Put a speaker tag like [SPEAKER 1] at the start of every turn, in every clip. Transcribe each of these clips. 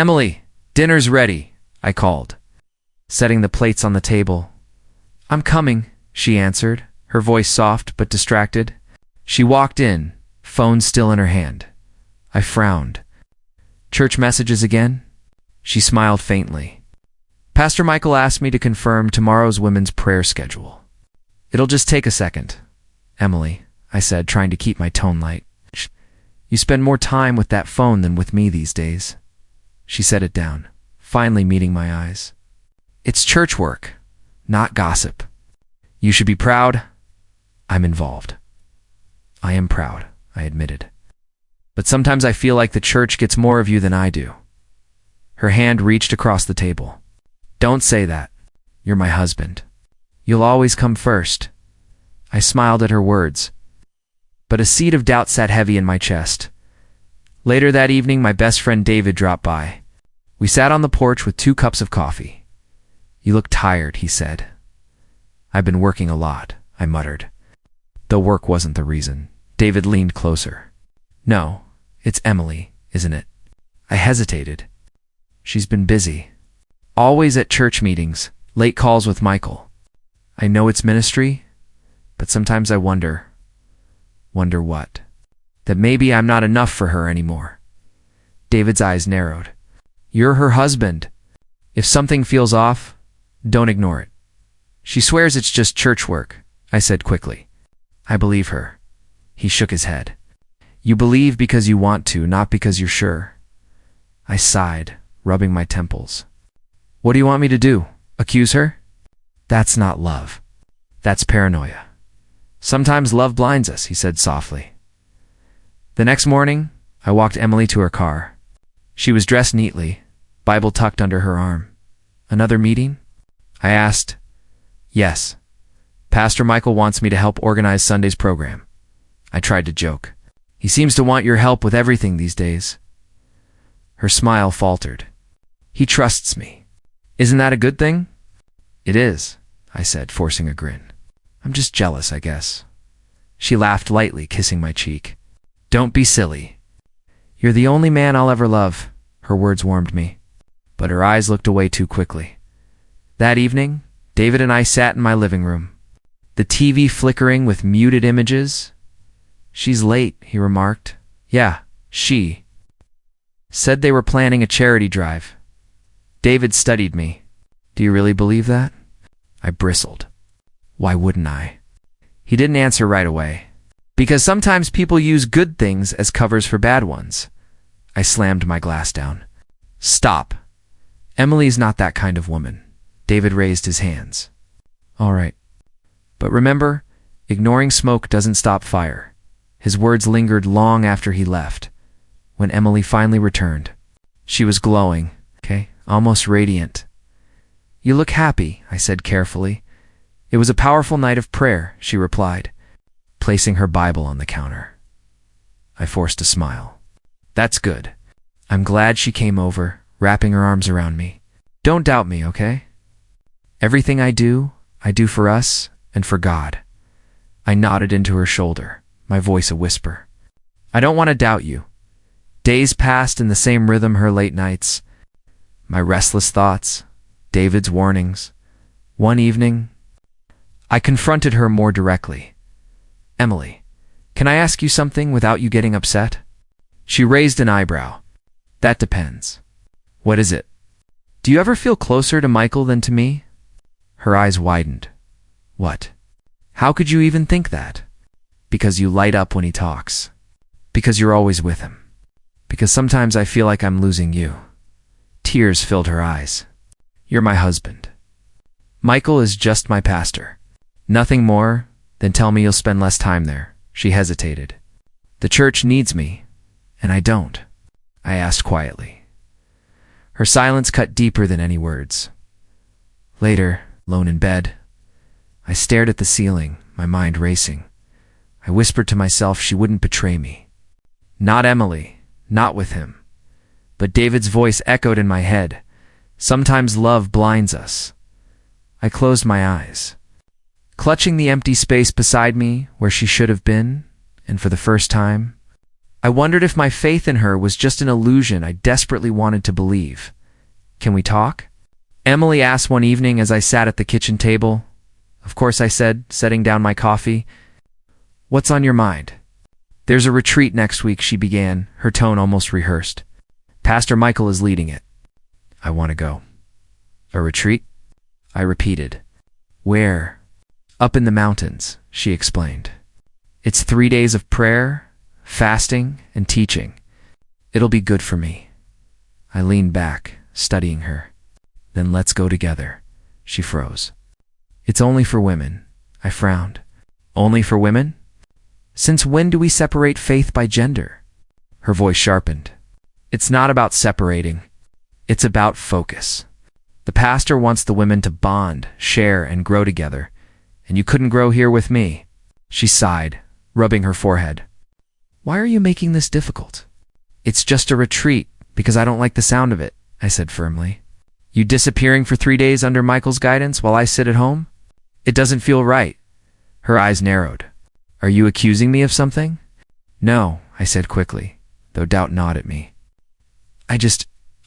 [SPEAKER 1] "Emily, dinner's ready," I called, setting the plates on the table. "I'm coming," she answered, her voice soft but distracted. She walked in, phone still in her hand. I frowned. "Church messages again?" She smiled faintly. "Pastor Michael asked me to confirm tomorrow's women's prayer schedule." "It'll just take a second, Emily," I said, trying to keep my tone light. "You spend more time with that phone than with me these days." She set it down, finally meeting my eyes. "It's church work, not gossip. You should be proud. I'm involved." "I am proud," I admitted. "But sometimes I feel like the church gets more of you than I do." Her hand reached across the table. "Don't say that. You're my husband. You'll always come first." I smiled at her words, but a seed of doubt sat heavy in my chest. Later that evening, my best friend David dropped by. We sat on the porch with 2 cups of coffee. "You look tired," he said. "I've been working a lot," I muttered. "The work wasn't the reason." David leaned closer. "No, it's Emily, isn't it?" I hesitated. "She's been busy. Always at church meetings, late calls with Michael. I know it's ministry, but sometimes I wonder." "Wonder what?" "That maybe I'm not enough for her anymore." David's eyes narrowed. "You're her husband. If something feels off, don't ignore it." "She swears it's just church work," I said quickly. "I believe her." He shook his head. "You believe because you want to, not because you're sure." I sighed, rubbing my temples. "What do you want me to do? Accuse her?" "That's not love. That's paranoia. Sometimes love blinds us," he said softly. The next morning, I walked Emily to her car. She was dressed neatly, Bible tucked under her arm. "Another meeting?" I asked. "Yes. Pastor Michael wants me to help organize Sunday's program." I tried to joke. "He seems to want your help with everything these days." Her smile faltered. "He trusts me. Isn't that a good thing?" "It is," I said, forcing a grin. "I'm just jealous, I guess." She laughed lightly, kissing my cheek. "Don't be silly. You're the only man I'll ever love." Her words warmed me, but her eyes looked away too quickly. That evening, David and I sat in my living room, the TV flickering with muted images. "She's late," he remarked. "Yeah, she said they were planning a charity drive." David studied me. "Do you really believe that?" I bristled. "Why wouldn't I?" He didn't answer right away. "Because sometimes people use good things as covers for bad ones." I slammed my glass down. "Stop. Emily's not that kind of woman." David raised his hands. "All right. But remember, ignoring smoke doesn't stop fire." His words lingered long after he left. When Emily finally returned, she was glowing, almost radiant. "You look happy," I said carefully. "It was a powerful night of prayer," she replied, placing her Bible on the counter. I forced a smile. "That's good. I'm glad she came over," wrapping her arms around me. "Don't doubt me, okay? Everything I do for us and for God." I nodded into her shoulder, my voice a whisper. "I don't want to doubt you." Days passed in the same rhythm, her late nights, my restless thoughts, David's warnings. One evening, I confronted her more directly. "Emily, can I ask you something without you getting upset?" She raised an eyebrow. "That depends." "What is it?" "Do you ever feel closer to Michael than to me?" Her eyes widened. "What? How could you even think that?" "Because you light up when he talks. Because you're always with him. Because sometimes I feel like I'm losing you." Tears filled her eyes. "You're my husband. Michael is just my pastor. Nothing more than tell me you'll spend less time there." She hesitated. "The church needs me, and I don't," I asked quietly. Her silence cut deeper than any words. Later, alone in bed, I stared at the ceiling, my mind racing. I whispered to myself she wouldn't betray me. Not Emily, not with him. But David's voice echoed in my head. "Sometimes love blinds us." I closed my eyes, clutching the empty space beside me where she should have been, and for the first time, I wondered if my faith in her was just an illusion I desperately wanted to believe. "Can we talk?" Emily asked one evening as I sat at the kitchen table. "Of course," I said, setting down my coffee. "What's on your mind?" "There's a retreat next week," she began, her tone almost rehearsed. "Pastor Michael is leading it. I want to go." "A retreat?" I repeated. "Where?" "Up in the mountains," she explained. "It's 3 days of prayer, fasting, and teaching. It'll be good for me." I leaned back, studying her. "Then let's go together." She froze. "It's only for women." I frowned. "Only for women? Since when do we separate faith by gender?" Her voice sharpened. "It's not about separating. It's about focus. The pastor wants the women to bond, share, and grow together, and you couldn't grow here with me." She sighed, rubbing her forehead. "Why are you making this difficult?" "It's just a retreat, because I don't like the sound of it," I said firmly. "You disappearing for 3 days under Michael's guidance while I sit at home? It doesn't feel right." Her eyes narrowed. "Are you accusing me of something?" "No," I said quickly, though doubt gnawed at me.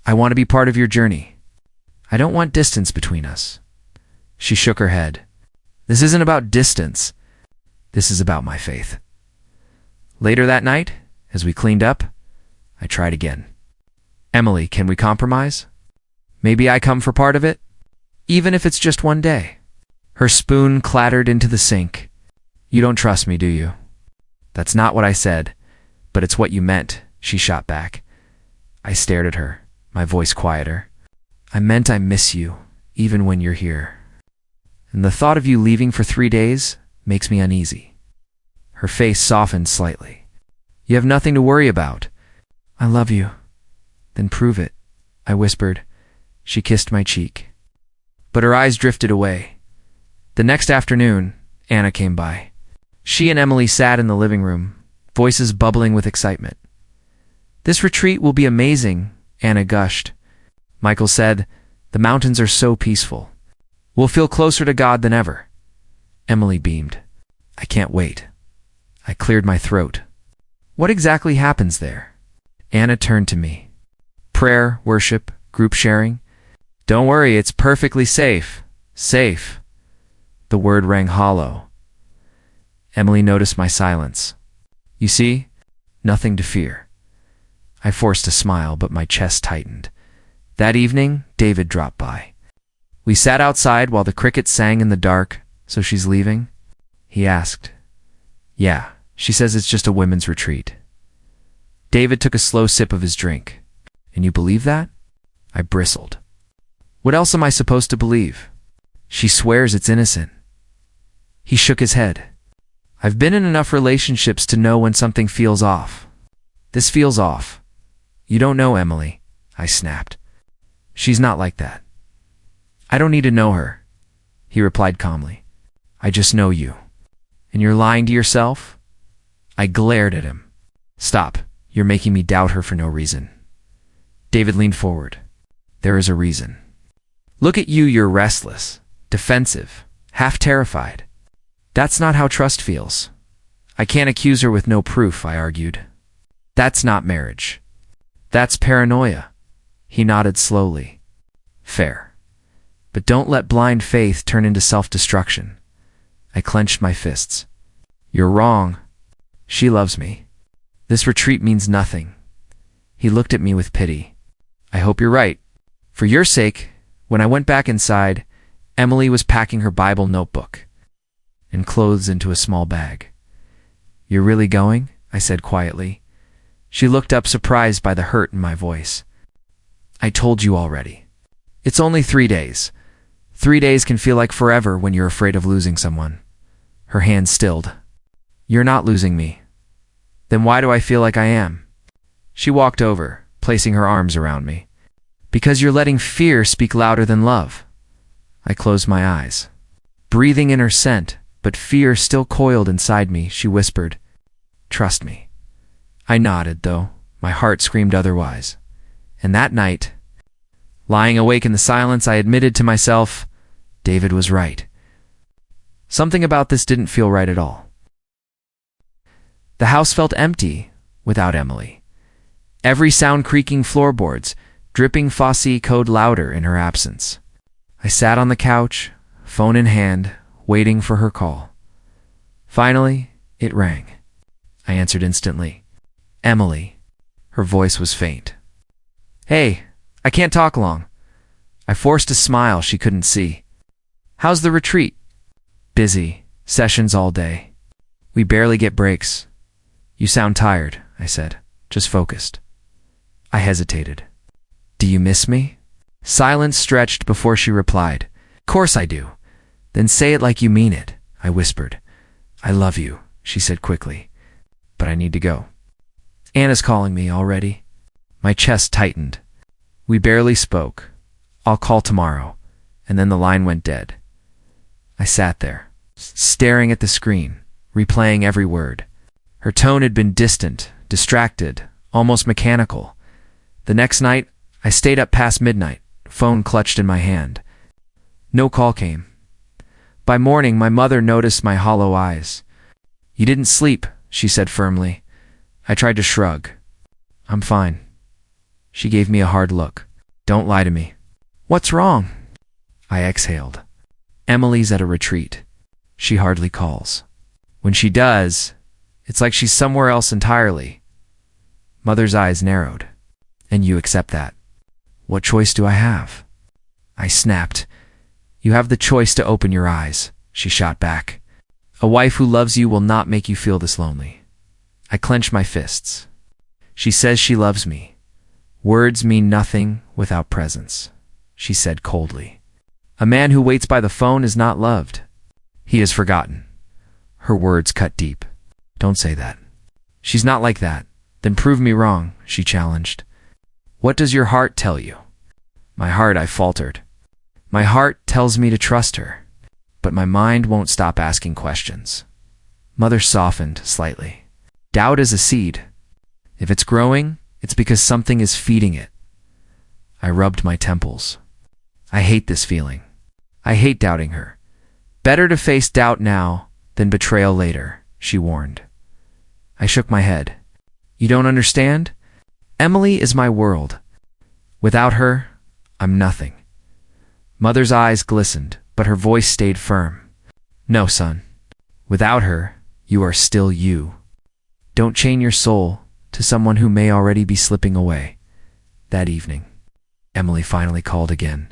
[SPEAKER 1] I want to be part of your journey. I don't want distance between us." She shook her head. "This isn't about distance. This is about my faith." Later that night, as we cleaned up, I tried again. "Emily, can we compromise? Maybe I come for part of it? Even if it's just 1 day." Her spoon clattered into the sink. "You don't trust me, do you?" "That's not what I said, but it's what you meant," she shot back. I stared at her, my voice quieter. "I meant I miss you, even when you're here. And the thought of you leaving for 3 days makes me uneasy." Her face softened slightly. "You have nothing to worry about." "I love you." "Then prove it," I whispered. She kissed my cheek. But her eyes drifted away. The next afternoon, Anna came by. She and Emily sat in the living room, voices bubbling with excitement. "This retreat will be amazing," Anna gushed. Michael said, "The mountains are so peaceful. We'll feel closer to God than ever." Emily beamed. "I can't wait." I cleared my throat. "What exactly happens there?" Anna turned to me. "Prayer, worship, group sharing. Don't worry, it's perfectly safe. Safe." The word rang hollow. Emily noticed my silence. "You see? Nothing to fear." I forced a smile, but my chest tightened. That evening, David dropped by. We sat outside while the crickets sang in the dark. "So she's leaving?" he asked. "Yeah, she says it's just a women's retreat." David took a slow sip of his drink. "And you believe that?" I bristled. "What else am I supposed to believe? She swears it's innocent." He shook his head. "I've been in enough relationships to know when something feels off. This feels off." "You don't know Emily," I snapped. "She's not like that." "I don't need to know her," he replied calmly. "I just know you. And you're lying to yourself?" I glared at him. "Stop. You're making me doubt her for no reason." David leaned forward. "There is a reason. Look at you, you're restless, defensive, half terrified. That's not how trust feels." "I can't accuse her with no proof," I argued. "That's not marriage. That's paranoia." He nodded slowly. "Fair. But don't let blind faith turn into self-destruction." I clenched my fists. "You're wrong. She loves me. This retreat means nothing." He looked at me with pity. "I hope you're right. For your sake." When I went back inside, Emily was packing her Bible notebook and clothes into a small bag. "You're really going?" I said quietly. She looked up, surprised by the hurt in my voice. "I told you already. It's only 3 days. 3 days can feel like forever when you're afraid of losing someone." Her hand stilled. "You're not losing me." "Then why do I feel like I am?" She walked over, placing her arms around me. "Because you're letting fear speak louder than love." I closed my eyes, breathing in her scent, but fear still coiled inside me. She whispered, "Trust me." I nodded, though my heart screamed otherwise. And that night, lying awake in the silence, I admitted to myself, David was right. Something about this didn't feel right at all. The house felt empty, without Emily. Every sound creaking floorboards, dripping faucet code louder in her absence. I sat on the couch, phone in hand, waiting for her call. Finally, it rang. I answered instantly. Emily. Her voice was faint. Hey, I can't talk long. I forced a smile she couldn't see. How's the retreat? Busy. Sessions all day. We barely get breaks. You sound tired, I said, just focused. I hesitated. Do you miss me? Silence stretched before she replied. Course I do. Then say it like you mean it, I whispered. I love you, she said quickly. But I need to go. Anna's calling me already. My chest tightened. We barely spoke. I'll call tomorrow. And then the line went dead. I sat there, staring at the screen, replaying every word. Her tone had been distant, distracted, almost mechanical. The next night, I stayed up past midnight, phone clutched in my hand. No call came. By morning, my mother noticed my hollow eyes. You didn't sleep, she said firmly. I tried to shrug. I'm fine. She gave me a hard look. Don't lie to me. What's wrong? I exhaled. Emily's at a retreat. She hardly calls. When she does, it's like she's somewhere else entirely. Mother's eyes narrowed. And you accept that. What choice do I have? I snapped. You have the choice to open your eyes, she shot back. A wife who loves you will not make you feel this lonely. I clenched my fists. She says she loves me. Words mean nothing without presence, she said coldly. A man who waits by the phone is not loved. He is forgotten. Her words cut deep. Don't say that. She's not like that. Then prove me wrong, she challenged. What does your heart tell you? My heart, I faltered. My heart tells me to trust her, but my mind won't stop asking questions. Mother softened slightly. Doubt is a seed. If it's growing, it's because something is feeding it. I rubbed my temples. I hate this feeling. I hate doubting her. Better to face doubt now than betrayal later, she warned. I shook my head. You don't understand? Emily is my world. Without her, I'm nothing. Mother's eyes glistened, but her voice stayed firm. No, son. Without her, you are still you. Don't chain your soul to someone who may already be slipping away. That evening, Emily finally called again.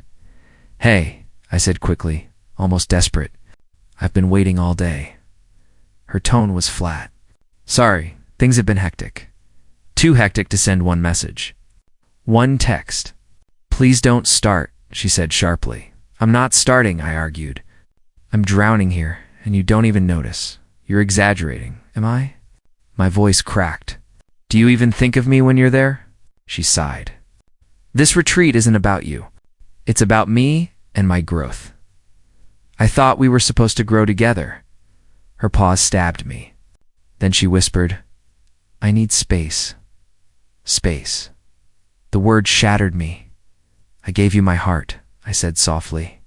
[SPEAKER 1] Hey, I said quickly, almost desperate. I've been waiting all day. Her tone was flat. Sorry, things have been hectic. Too hectic to send one message. One text. Please don't start, she said sharply. I'm not starting, I argued. I'm drowning here, and you don't even notice. You're exaggerating, am I? My voice cracked. Do you even think of me when you're there? She sighed. This retreat isn't about you. It's about me and my growth. I thought we were supposed to grow together. Her pause stabbed me. Then she whispered, I need space. Space. The word shattered me. I gave you my heart, I said softly.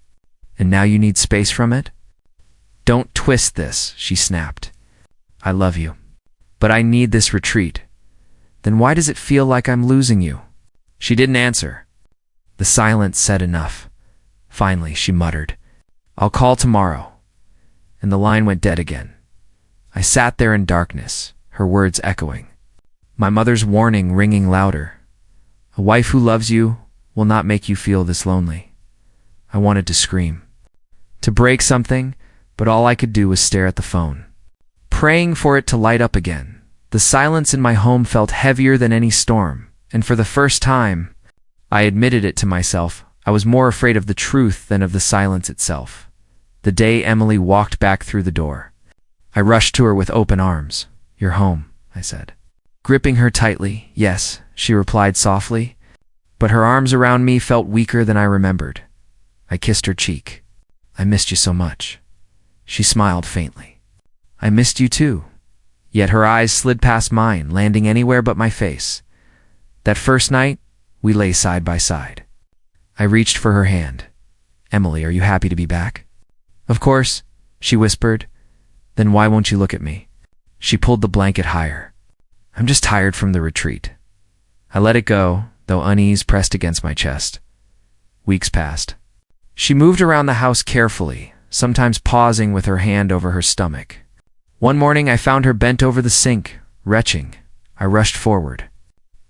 [SPEAKER 1] And now you need space from it? Don't twist this, she snapped. I love you. But I need this retreat. Then why does it feel like I'm losing you? She didn't answer. The silence said enough. Finally, she muttered, I'll call tomorrow. And the line went dead again. I sat there in darkness, her words echoing. My mother's warning ringing louder. A wife who loves you will not make you feel this lonely. I wanted to scream, to break something, but all I could do was stare at the phone, praying for it to light up again. The silence in my home felt heavier than any storm, and for the first time, I admitted it to myself, I was more afraid of the truth than of the silence itself. The day Emily walked back through the door, I rushed to her with open arms. You're home, I said. Gripping her tightly, yes, she replied softly, but her arms around me felt weaker than I remembered. I kissed her cheek. I missed you so much. She smiled faintly. I missed you too. Yet her eyes slid past mine, landing anywhere but my face. That first night, we lay side by side. I reached for her hand. Emily, are you happy to be back? Of course, she whispered. Then why won't you look at me? She pulled the blanket higher. I'm just tired from the retreat. I let it go, though unease pressed against my chest. Weeks passed. She moved around the house carefully, sometimes pausing with her hand over her stomach. One morning I found her bent over the sink, retching. I rushed forward.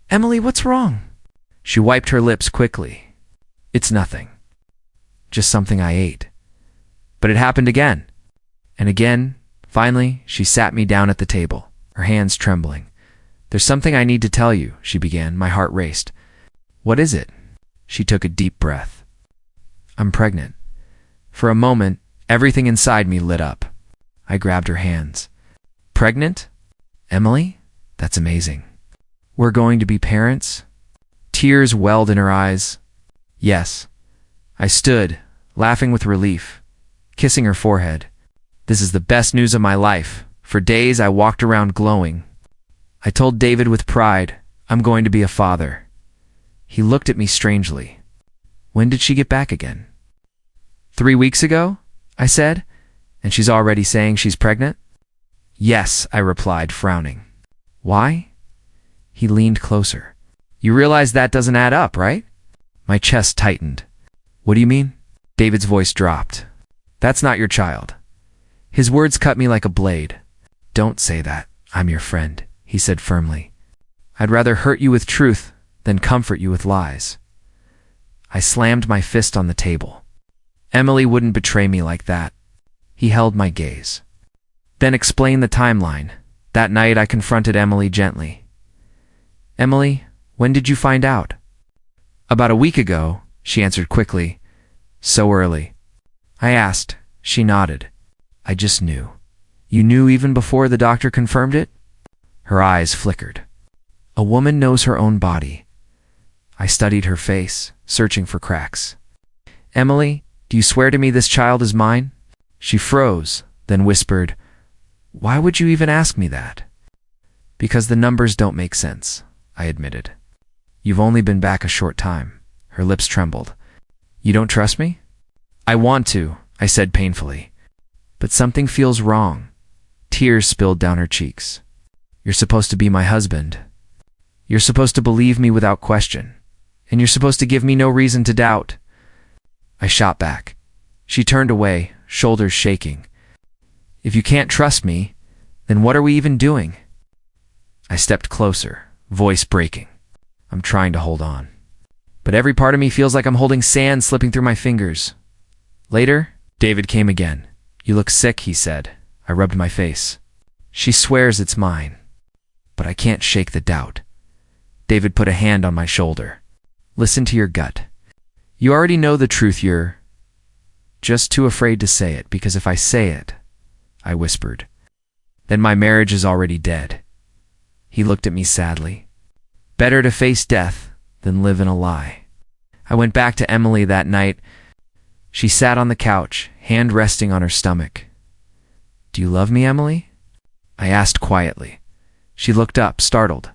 [SPEAKER 1] "Emily, what's wrong?" She wiped her lips quickly. "It's nothing. Just something I ate." But it happened again. And again. Finally, she sat me down at the table, her hands trembling. "There's something I need to tell you," she began. My heart raced. "What is it?" She took a deep breath. "I'm pregnant." For a moment, everything inside me lit up. I grabbed her hands. "Pregnant? Emily? That's amazing. We're going to be parents?" Tears welled in her eyes. "Yes." I stood, laughing with relief, kissing her forehead. "This is the best news of my life." For days I walked around glowing. I told David with pride, "I'm going to be a father." He looked at me strangely. "When did she get back again?" 3 weeks ago, I said, "and she's already saying she's pregnant?" "Yes," I replied, frowning. "Why?" He leaned closer. "You realize that doesn't add up, right?" My chest tightened. "What do you mean?" David's voice dropped. "That's not your child." His words cut me like a blade. "Don't say that. I'm your friend," he said firmly. "I'd rather hurt you with truth than comfort you with lies." I slammed my fist on the table. Emily wouldn't betray me like that. He held my gaze. "Then explain the timeline." That night I confronted Emily gently. "Emily, when did you find out?" "About a week ago," she answered quickly. "So early?" I asked. She nodded. "I just knew." "You knew even before the doctor confirmed it?" Her eyes flickered. "A woman knows her own body." I studied her face, searching for cracks. "Emily, do you swear to me this child is mine?" She froze, then whispered, "Why would you even ask me that?" "Because the numbers don't make sense," I admitted. "You've only been back a short time." Her lips trembled. "You don't trust me?" "I want to," I said painfully. "But something feels wrong." Tears spilled down her cheeks. "You're supposed to be my husband. You're supposed to believe me without question. And you're supposed to give me no reason to doubt." I shot back. She turned away, shoulders shaking. "If you can't trust me, then what are we even doing?" I stepped closer, voice breaking. "I'm trying to hold on. But every part of me feels like I'm holding sand slipping through my fingers." Later, David came again. "You look sick," he said. I rubbed my face. "She swears it's mine. But I can't shake the doubt." David put a hand on my shoulder. "Listen to your gut. You already know the truth. You're just too afraid to say it, because if I say it," I whispered, "then my marriage is already dead." He looked at me sadly. "Better to face death than live in a lie." I went back to Emily that night. She sat on the couch, hand resting on her stomach. "Do you love me, Emily?" I asked quietly. She looked up, startled.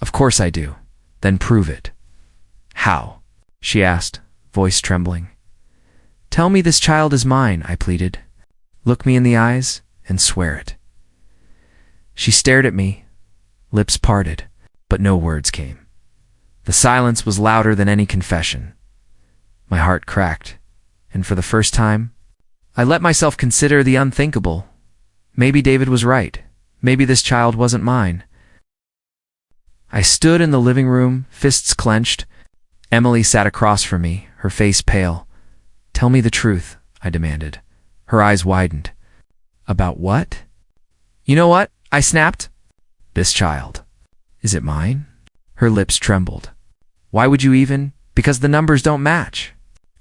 [SPEAKER 1] "Of course I do." "Then prove it." "How?" she asked, voice trembling. "Tell me this child is mine," I pleaded. "Look me in the eyes and swear it." She stared at me, lips parted, but no words came. The silence was louder than any confession. My heart cracked, and for the first time, I let myself consider the unthinkable. Maybe David was right. Maybe this child wasn't mine. I stood in the living room, fists clenched. Emily sat across from me, her face pale. "Tell me the truth," I demanded. Her eyes widened. "About what?" "You know what?" I snapped. "This child. Is it mine?" Her lips trembled. "Why would you even?" "Because the numbers don't match,"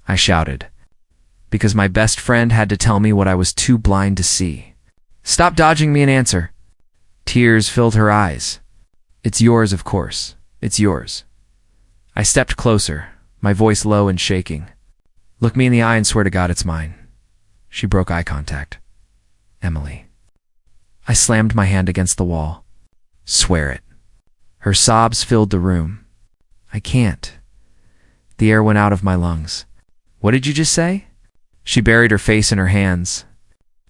[SPEAKER 1] I shouted. "Because my best friend had to tell me what I was too blind to see." "Stop dodging me an answer." Tears filled her eyes. "It's yours, of course. It's yours." I stepped closer, my voice low and shaking. "Look me in the eye and swear to God it's mine." She broke eye contact. "Emily." I slammed my hand against the wall. "Swear it." Her sobs filled the room. "I can't." The air went out of my lungs. "What did you just say?" She buried her face in her hands.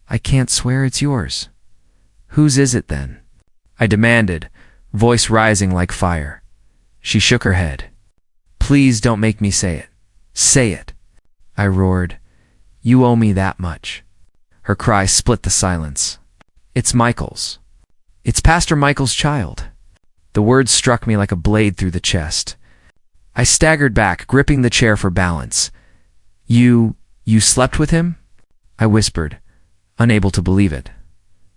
[SPEAKER 1] "I can't swear it's yours." "Whose is it then?" I demanded, voice rising like fire. She shook her head. Please don't make me say it. Say it. I roared. You owe me that much. Her cry split the silence. It's Michael's. It's Pastor Michael's child. The words struck me like a blade through the chest. I staggered back, gripping the chair for balance. You slept with him? I whispered, unable to believe it.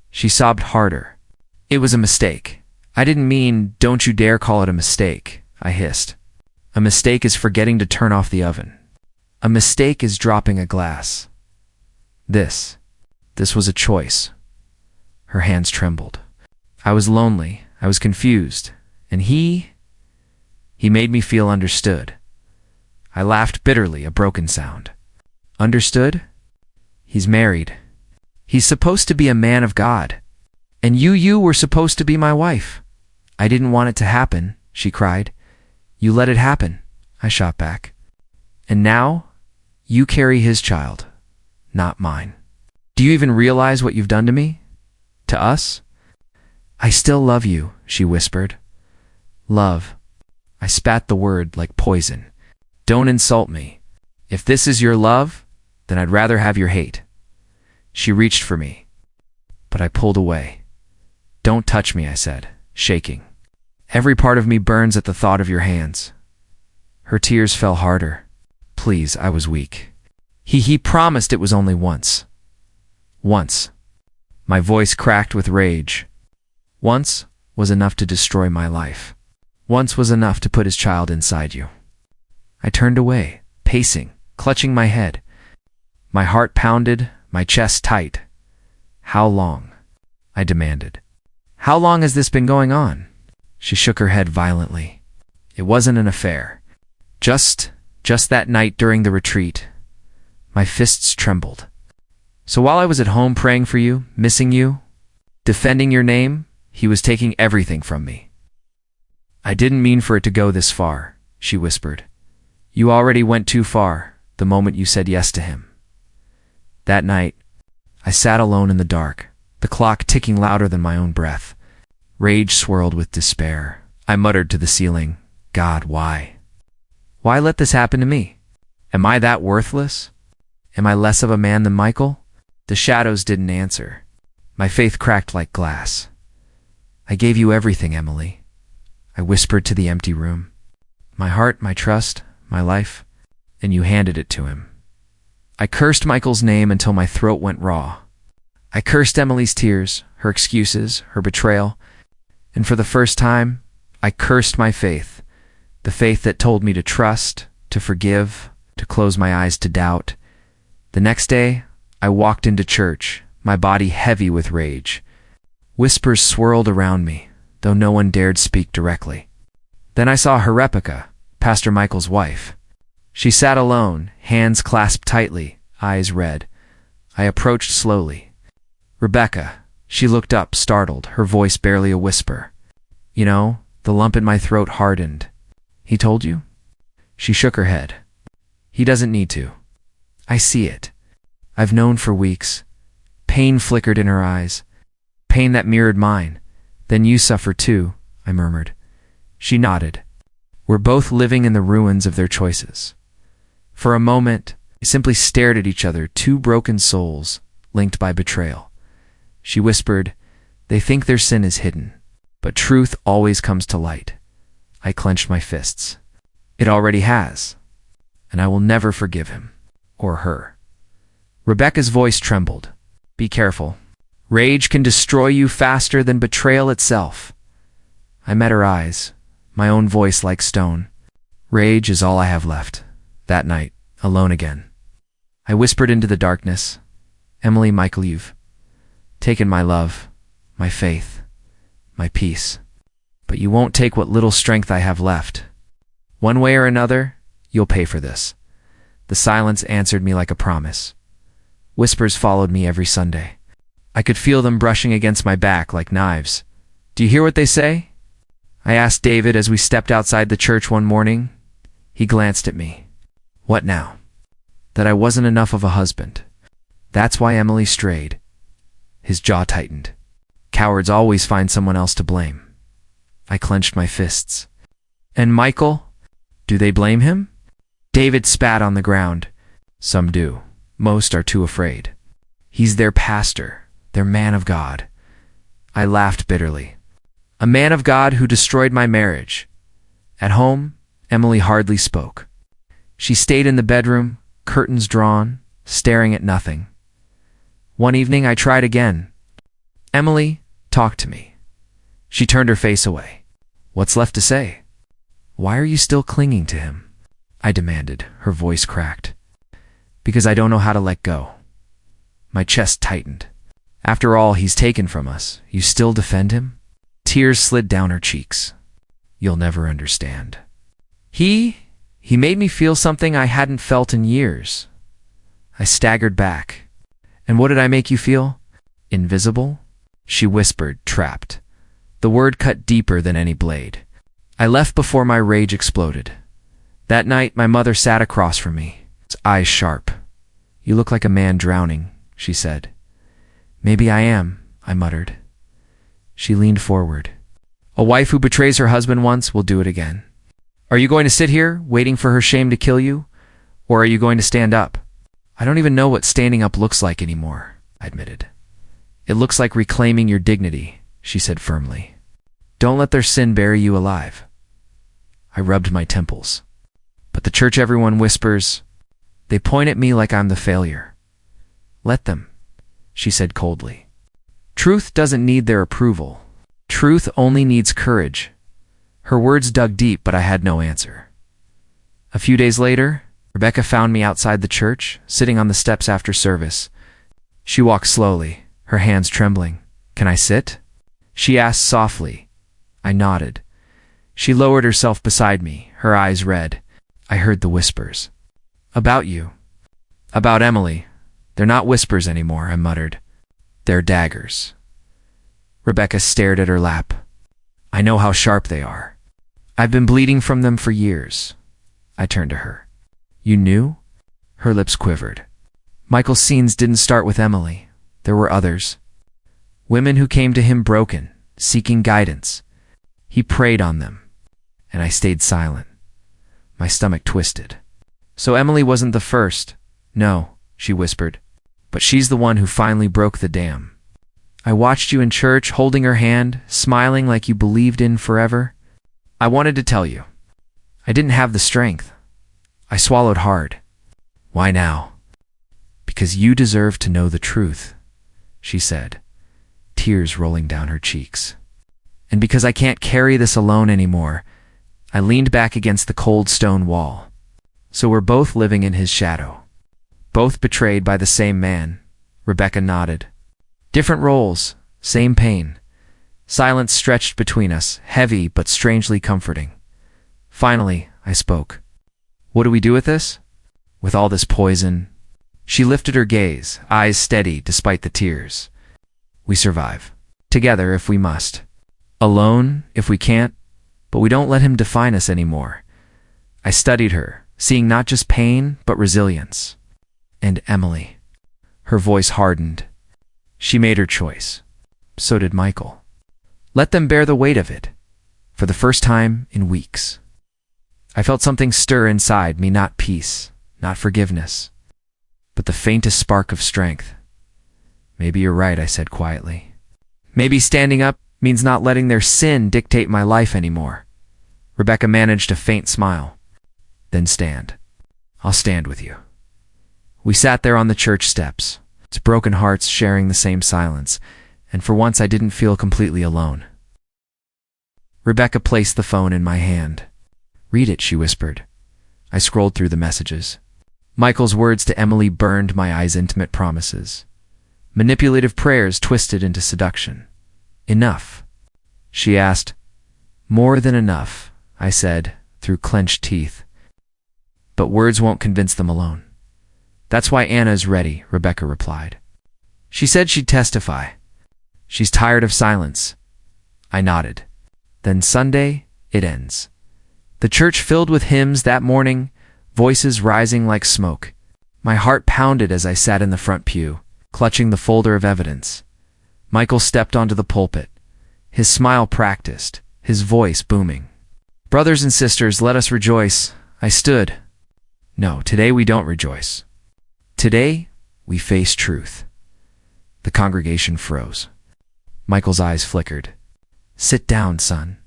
[SPEAKER 1] She sobbed harder. It was a mistake. I didn't mean, don't you dare call it a mistake, I hissed. A mistake is forgetting to turn off the oven. A mistake is dropping a glass. This was a choice. Her hands trembled. I was lonely, I was confused, and he made me feel understood. I laughed bitterly, a broken sound. Understood? He's married. He's supposed to be a man of God. And you were supposed to be my wife. I didn't want it to happen, she cried. You let it happen, I shot back. And now, you carry his child, not mine. Do you even realize what you've done to me? To us? I still love you, she whispered. Love. I spat the word like poison. Don't insult me. If this is your love, then I'd rather have your hate. She reached for me, but I pulled away. Don't touch me, I said, shaking. Every part of me burns at the thought of your hands. Her tears fell harder. Please, I was weak. He promised it was only once. Once. My voice cracked with rage. Once was enough to destroy my life. Once was enough to put his child inside you. I turned away, pacing, clutching my head. My heart pounded, my chest tight. How long? I demanded. How long has this been going on? She shook her head violently. It wasn't an affair. Just that night during the retreat. My fists trembled. So while I was at home praying for you, missing you, defending your name, he was taking everything from me. I didn't mean for it to go this far, she whispered. You already went too far the moment you said yes to him. That night, I sat alone in the dark, the clock ticking louder than my own breath. Rage swirled with despair. I muttered to the ceiling, God, why? Why let this happen to me? Am I that worthless? Am I less of a man than Michael? The shadows didn't answer. My faith cracked like glass. I gave you everything, Emily. I whispered to the empty room. My heart, my trust, my life, and you handed it to him. I cursed Michael's name until my throat went raw. I cursed Emily's tears, her excuses, her betrayal, and for the first time, I cursed my faith, the faith that told me to trust, to forgive, to close my eyes to doubt. The next day, I walked into church, my body heavy with rage. Whispers swirled around me, though no one dared speak directly. Then I saw Rebecca, Pastor Michael's wife. She sat alone, hands clasped tightly, eyes red. I approached slowly. Rebecca. She looked up, startled, her voice barely a whisper. You know, the lump in my throat hardened. He told you? She shook her head. He doesn't need to. I see it. I've known for weeks. Pain flickered in her eyes. Pain that mirrored mine. Then you suffer too, I murmured. She nodded. We're both living in the ruins of their choices. For a moment, we simply stared at each other, two broken souls, linked by betrayal. She whispered, They think their sin is hidden, but truth always comes to light. I clenched my fists. It already has, and I will never forgive him, or her. Rebecca's voice trembled. Be careful. Rage can destroy you faster than betrayal itself. I met her eyes, my own voice like stone. Rage is all I have left. That night, alone again. I whispered into the darkness, Emily, Michael, you've taken my love, my faith, my peace. But you won't take what little strength I have left. One way or another, you'll pay for this. The silence answered me like a promise. Whispers followed me every Sunday. I could feel them brushing against my back like knives. Do you hear what they say? I asked David as we stepped outside the church one morning. He glanced at me. What now? That I wasn't enough of a husband. That's why Emily strayed. His jaw tightened. Cowards always find someone else to blame. I clenched my fists. And Michael? Do they blame him? David spat on the ground. Some do. Most are too afraid. He's their pastor, their man of God. I laughed bitterly. A man of God who destroyed my marriage. At home, Emily hardly spoke. She stayed in the bedroom, curtains drawn, staring at nothing. One evening I tried again. Emily, talk to me. She turned her face away. What's left to say? Why are you still clinging to him? I demanded, her voice cracked. Because I don't know how to let go. My chest tightened. After all he's taken from us, you still defend him? Tears slid down her cheeks. You'll never understand. He made me feel something I hadn't felt in years. I staggered back. And what did I make you feel? Invisible? She whispered, trapped. The word cut deeper than any blade. I left before my rage exploded. That night, my mother sat across from me, its eyes sharp. You look like a man drowning, she said. Maybe I am, I muttered. She leaned forward. A wife who betrays her husband once will do it again. Are you going to sit here, waiting for her shame to kill you? Or are you going to stand up? I don't even know what standing up looks like anymore, I admitted. It looks like reclaiming your dignity, she said firmly. Don't let their sin bury you alive. I rubbed my temples. But the church everyone whispers, they point at me like I'm the failure. Let them, she said coldly. Truth doesn't need their approval. Truth only needs courage. Her words dug deep, but I had no answer. A few days later, Rebecca found me outside the church, sitting on the steps after service. She walked slowly, her hands trembling. Can I sit? She asked softly. I nodded. She lowered herself beside me, her eyes red. I heard the whispers. About you. About Emily. They're not whispers anymore, I muttered. They're daggers. Rebecca stared at her lap. I know how sharp they are. I've been bleeding from them for years. I turned to her. You knew? Her lips quivered. Michael's scenes didn't start with Emily. There were others. Women who came to him broken, seeking guidance. He preyed on them, and I stayed silent. My stomach twisted. So Emily wasn't the first. No, she whispered. But she's the one who finally broke the dam. I watched you in church, holding her hand, smiling like you believed in forever. I wanted to tell you. I didn't have the strength. I swallowed hard. Why now? Because you deserve to know the truth, she said, tears rolling down her cheeks. And because I can't carry this alone anymore, I leaned back against the cold stone wall. So we're both living in his shadow. Both betrayed by the same man. Rebecca nodded. Different roles, same pain. Silence stretched between us, heavy but strangely comforting. Finally, I spoke. What do we do with this? With all this poison? She lifted her gaze, eyes steady despite the tears. We survive. Together if we must. Alone if we can't. But we don't let him define us anymore. I studied her, seeing not just pain, but resilience. And Emily. Her voice hardened. She made her choice. So did Michael. Let them bear the weight of it. For the first time in weeks. I felt something stir inside me, not peace, not forgiveness, but the faintest spark of strength. Maybe you're right, I said quietly. Maybe standing up means not letting their sin dictate my life anymore. Rebecca managed a faint smile. Then stand. I'll stand with you. We sat there on the church steps, its broken hearts sharing the same silence, and for once I didn't feel completely alone. Rebecca placed the phone in my hand. Read it, she whispered. I scrolled through the messages. Michael's words to Emily burned my eyes, intimate promises. Manipulative prayers twisted into seduction. Enough, she asked. More than enough, I said, through clenched teeth. But words won't convince them alone. That's why Anna is ready, Rebecca replied. She said she'd testify. She's tired of silence. I nodded. Then Sunday, it ends. The church filled with hymns that morning, voices rising like smoke. My heart pounded as I sat in the front pew, clutching the folder of evidence. Michael stepped onto the pulpit, his smile practiced, his voice booming. Brothers and sisters, let us rejoice. I stood. No, today we don't rejoice. Today, we face truth. The congregation froze. Michael's eyes flickered. Sit down, son.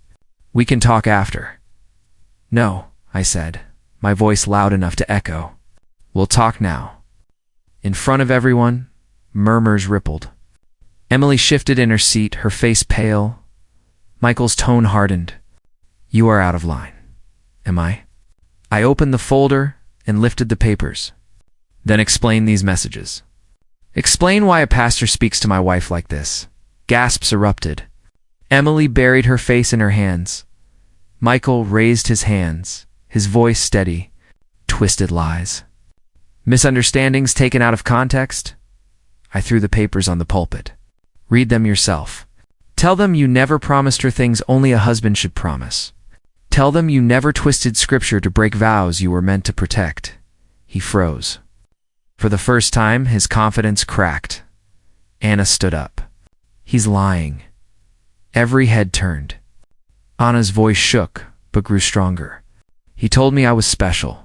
[SPEAKER 1] We can talk after. No, I said, my voice loud enough to echo. We'll talk now. In front of everyone, murmurs rippled. Emily shifted in her seat, her face pale. Michael's tone hardened. You are out of line. Am I? I opened the folder and lifted the papers. Then explain these messages. Explain why a pastor speaks to my wife like this. Gasps erupted. Emily buried her face in her hands. Michael raised his hands, his voice steady. Twisted lies. Misunderstandings taken out of context? I threw the papers on the pulpit. Read them yourself. Tell them you never promised her things only a husband should promise. Tell them you never twisted scripture to break vows you were meant to protect. He froze. For the first time, his confidence cracked. Anna stood up. He's lying. Every head turned. Anna's voice shook, but grew stronger. He told me I was special.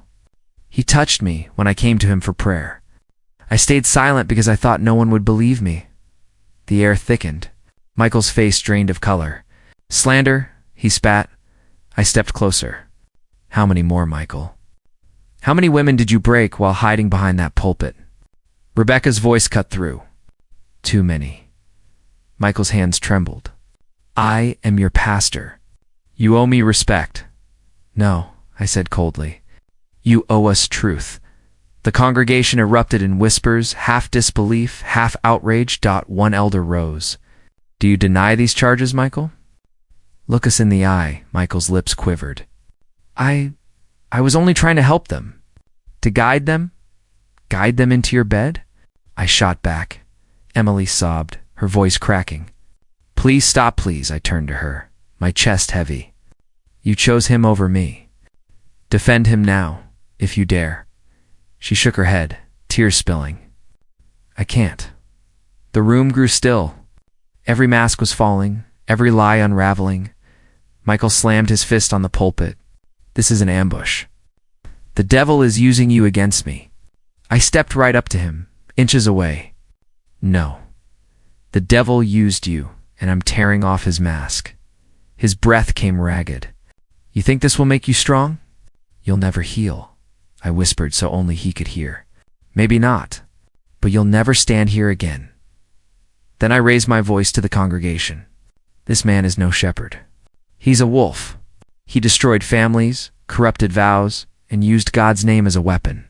[SPEAKER 1] He touched me when I came to him for prayer. I stayed silent because I thought no one would believe me. The air thickened. Michael's face drained of color. Slander, he spat. I stepped closer. How many more, Michael? How many women did you break while hiding behind that pulpit? Rebecca's voice cut through. Too many. Michael's hands trembled. I am your pastor. You owe me respect. No, I said coldly. You owe us truth. The congregation erupted in whispers, half disbelief, half outrage. One elder rose. Do you deny these charges, Michael? Look us in the eye. Michael's lips quivered. I was only trying to help them. To guide them? Guide them into your bed? I shot back. Emily sobbed, her voice cracking. Please stop, please, I turned to her, my chest heavy. You chose him over me. Defend him now, if you dare. She shook her head, tears spilling. I can't. The room grew still. Every mask was falling, every lie unraveling. Michael slammed his fist on the pulpit. This is an ambush. The devil is using you against me. I stepped right up to him, inches away. No. The devil used you, and I'm tearing off his mask. His breath came ragged. You think this will make you strong? You'll never heal, I whispered so only he could hear. Maybe not, but you'll never stand here again. Then I raised my voice to the congregation. This man is no shepherd. He's a wolf. He destroyed families, corrupted vows, and used God's name as a weapon.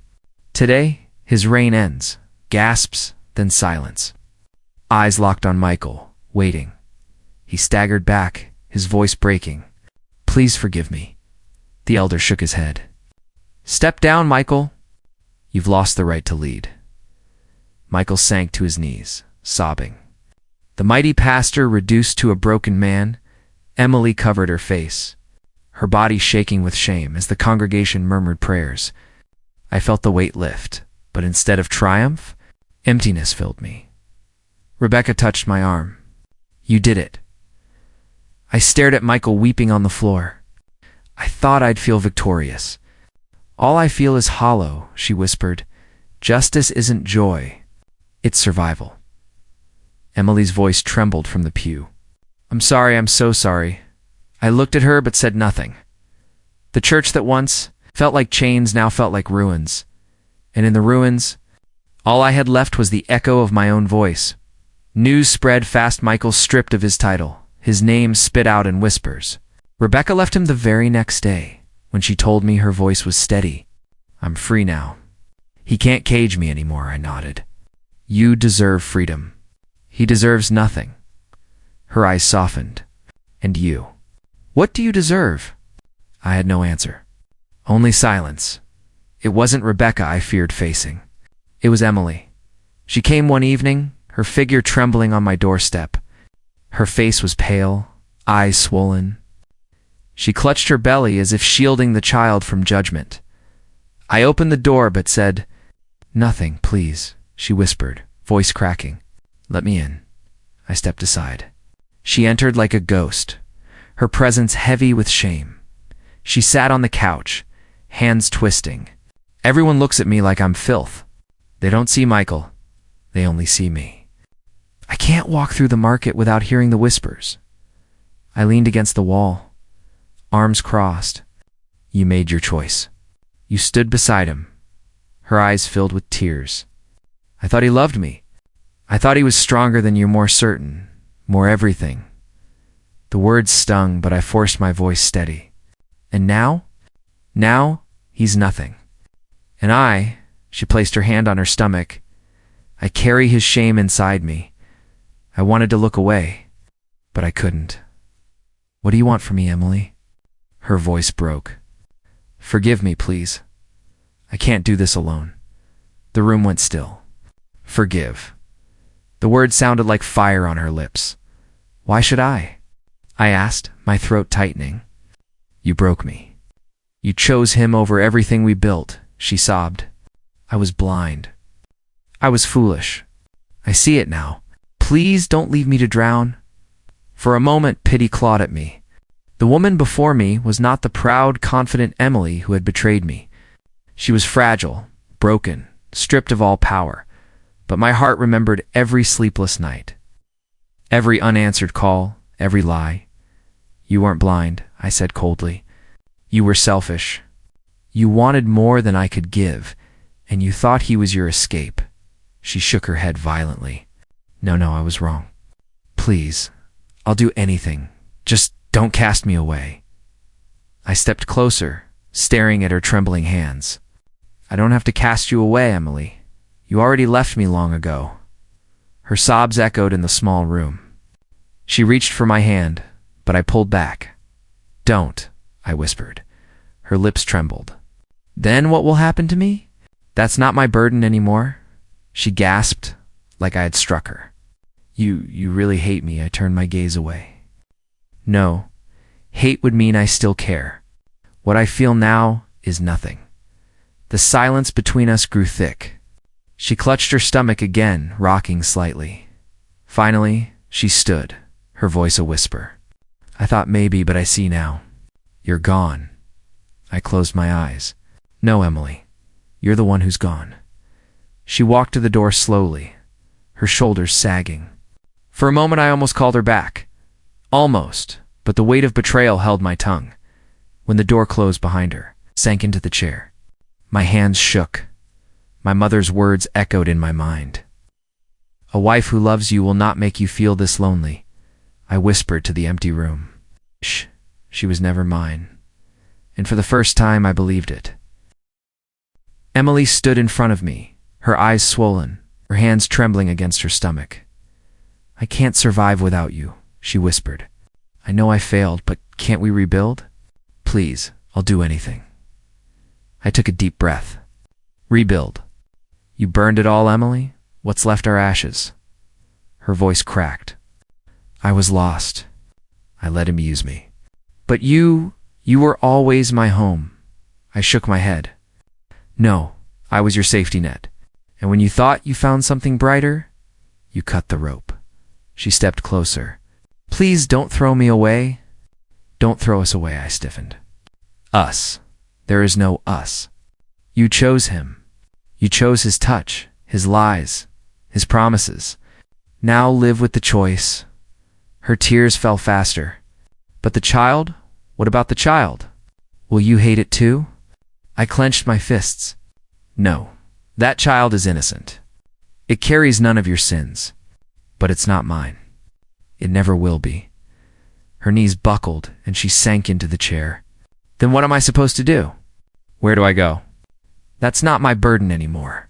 [SPEAKER 1] Today, his reign ends. Gasps, then silence. Eyes locked on Michael, waiting. He staggered back, his voice breaking. Please forgive me. The elder shook his head. Step down, Michael. You've lost the right to lead. Michael sank to his knees, sobbing. The mighty pastor reduced to a broken man. Emily covered her face, her body shaking with shame as the congregation murmured prayers. I felt the weight lift, but instead of triumph, emptiness filled me. Rebecca touched my arm. You did it. I stared at Michael weeping on the floor. I thought I'd feel victorious. All I feel is hollow, she whispered. Justice isn't joy. It's survival. Emily's voice trembled from the pew. I'm sorry, I'm so sorry. I looked at her but said nothing. The church that once felt like chains now felt like ruins. And in the ruins, all I had left was the echo of my own voice. News spread fast. Michael stripped of his title, his name spit out in whispers. Rebecca left him the very next day, when she told me her voice was steady. I'm free now. He can't cage me anymore, I nodded. You deserve freedom. He deserves nothing. Her eyes softened. And you? What do you deserve? I had no answer. Only silence. It wasn't Rebecca I feared facing. It was Emily. She came one evening, her figure trembling on my doorstep. Her face was pale, eyes swollen. She clutched her belly as if shielding the child from judgment. I opened the door but said, Nothing, please, she whispered, voice cracking. Let me in. I stepped aside. She entered like a ghost, her presence heavy with shame. She sat on the couch, hands twisting. Everyone looks at me like I'm filth. They don't see Michael. They only see me. I can't walk through the market without hearing the whispers. I leaned against the wall, arms crossed. You made your choice. You stood beside him, her eyes filled with tears. I thought he loved me. I thought he was stronger than you, more certain, more everything. The words stung, but I forced my voice steady. And now? Now, he's nothing. And she placed her hand on her stomach. I carry his shame inside me. I wanted to look away, but I couldn't. What do you want from me, Emily? Her voice broke. Forgive me, please. I can't do this alone. The room went still. Forgive. The word sounded like fire on her lips. Why should I asked, my throat tightening. You broke me. You chose him over everything we built, she sobbed. I was blind. I was foolish. I see it now. Please don't leave me to drown. For a moment, pity clawed at me. The woman before me was not the proud, confident Emily who had betrayed me. She was fragile, broken, stripped of all power. But my heart remembered every sleepless night, every unanswered call, every lie. You weren't blind, I said coldly. You were selfish. You wanted more than I could give, and you thought he was your escape. She shook her head violently. No, I was wrong. Please, I'll do anything. Just don't cast me away. I stepped closer, staring at her trembling hands. I don't have to cast you away, Emily. You already left me long ago. Her sobs echoed in the small room. She reached for my hand, but I pulled back. Don't, I whispered. Her lips trembled. Then what will happen to me? That's not my burden anymore. She gasped, like I had struck her. You really hate me, I turned my gaze away. No, hate would mean I still care. What I feel now is nothing. The silence between us grew thick. She clutched her stomach again, rocking slightly. Finally, she stood, her voice a whisper. I thought maybe, but I see now. You're gone. I closed my eyes. No, Emily, you're the one who's gone. She walked to the door slowly, her shoulders sagging. For a moment I almost called her back. Almost, but the weight of betrayal held my tongue. When the door closed behind her, sank into the chair. My hands shook. My mother's words echoed in my mind. A wife who loves you will not make you feel this lonely, I whispered to the empty room. Shh, she was never mine. And for the first time I believed it. Emily stood in front of me, her eyes swollen, her hands trembling against her stomach. I can't survive without you, she whispered. I know I failed, but can't we rebuild? Please, I'll do anything. I took a deep breath. Rebuild. You burned it all, Emily? What's left are ashes. Her voice cracked. I was lost. I let him use me. But you were always my home. I shook my head. No, I was your safety net. And when you thought you found something brighter, you cut the rope. She stepped closer. Please don't throw me away. Don't throw us away, I stiffened. Us. There is no us. You chose him. You chose his touch, his lies, his promises. Now live with the choice. Her tears fell faster. But the child? What about the child? Will you hate it too? I clenched my fists. No, that child is innocent. It carries none of your sins. But it's not mine. It never will be. Her knees buckled and she sank into the chair. Then what am I supposed to do? Where do I go? That's not my burden anymore.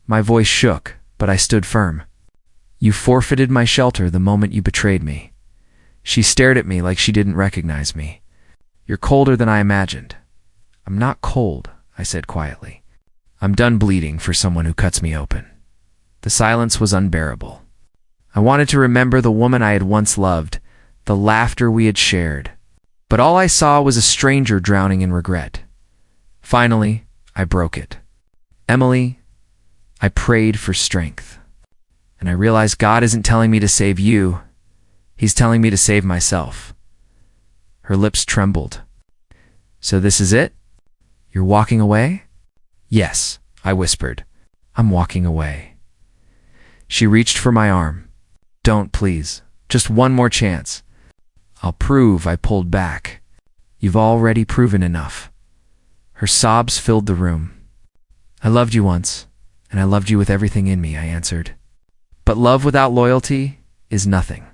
[SPEAKER 1] My voice shook, but I stood firm. You forfeited my shelter the moment you betrayed me. She stared at me like she didn't recognize me. You're colder than I imagined. I'm not cold, I said quietly. I'm done bleeding for someone who cuts me open. The silence was unbearable. I wanted to remember the woman I had once loved, the laughter we had shared. But all I saw was a stranger drowning in regret. Finally, I broke it. Emily, I prayed for strength. And I realized God isn't telling me to save you. He's telling me to save myself. Her lips trembled. So this is it? You're walking away? Yes, I whispered. I'm walking away. She reached for my arm. Don't, please. Just one more chance. I'll prove, I pulled back. You've already proven enough. Her sobs filled the room. I loved you once, and I loved you with everything in me, I answered. But love without loyalty is nothing.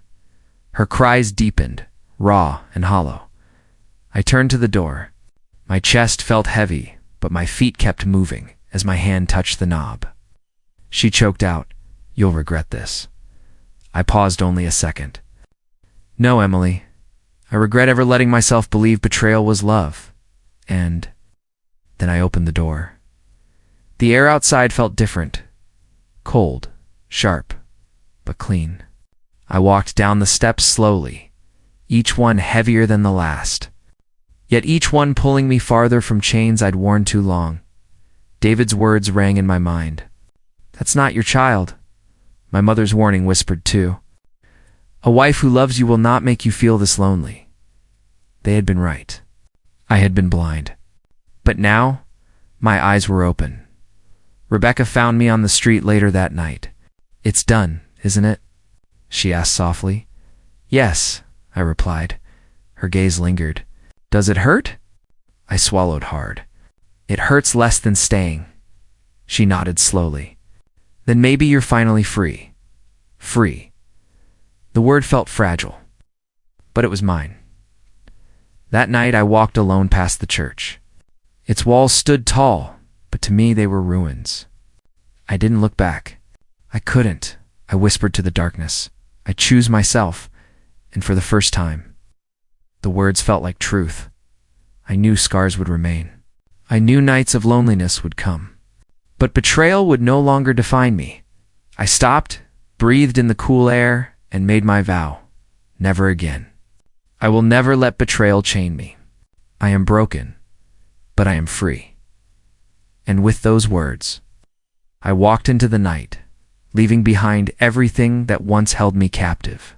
[SPEAKER 1] Her cries deepened, raw and hollow. I turned to the door. My chest felt heavy, but my feet kept moving as my hand touched the knob. She choked out, "You'll regret this." I paused only a second. "No, Emily. I regret ever letting myself believe betrayal was love." And then I opened the door. The air outside felt different. Cold, sharp, but clean. I walked down the steps slowly, each one heavier than the last, yet each one pulling me farther from chains I'd worn too long. David's words rang in my mind. "That's not your child." My mother's warning whispered too. "A wife who loves you will not make you feel this lonely." They had been right. I had been blind. But now, my eyes were open. Rebecca found me on the street later that night. "It's done, isn't it?" she asked softly. "Yes," I replied. Her gaze lingered. "Does it hurt?" I swallowed hard. "It hurts less than staying." She nodded slowly. "Then maybe you're finally free." Free. The word felt fragile, but it was mine. That night I walked alone past the church. Its walls stood tall, but to me they were ruins. I didn't look back. I couldn't. I whispered to the darkness. I choose myself, and for the first time, the words felt like truth. I knew scars would remain. I knew nights of loneliness would come. But betrayal would no longer define me. I stopped, breathed in the cool air, and made my vow. Never again. I will never let betrayal chain me. I am broken, but I am free. And with those words, I walked into the night, leaving behind everything that once held me captive.